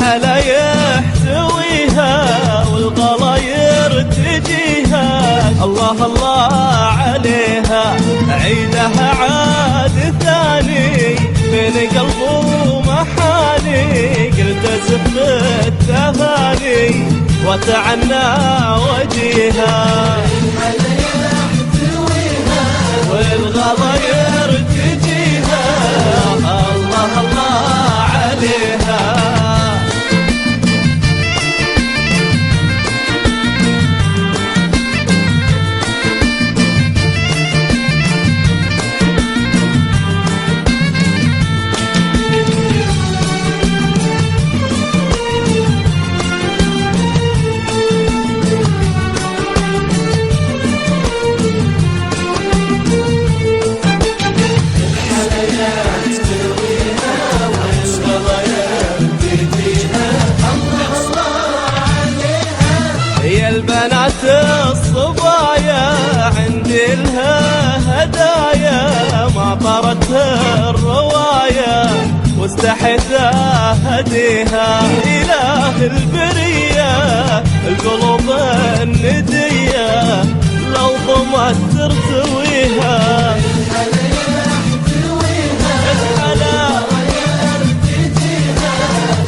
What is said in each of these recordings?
الحلا يحتويها والغلا يرتجيها، الله الله عليها عيدها عاد ثاني بين قلب ومحاني، قلت ازف التهاني وتعنى وجيها. والغلا يرتجيها الله الله عليها. البنات الصبايا عندي لها هدايا، ما طرت الرواية واستحيت اهديها. إله البرية القلوب الندية لو ضمت ترتويها. الحلا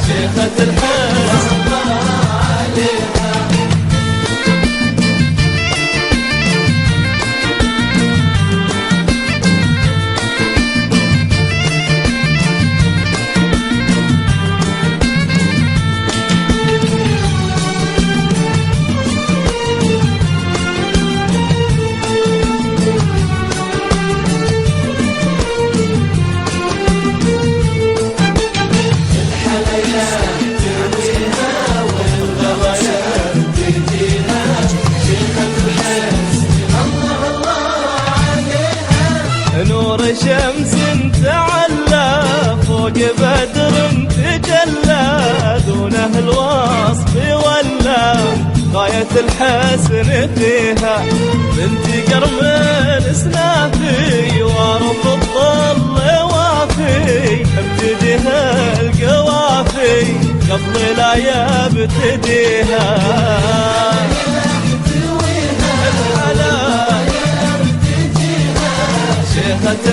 شيخة الحس نور شمس تعلى فوق بدر تجلى، دونه الوصف ولا غاية الحسن فيها. بنت كرم الاسنافي وارض الظل وافي، ابتديها القوافي قبل لا يبتديها. الحلا شيخة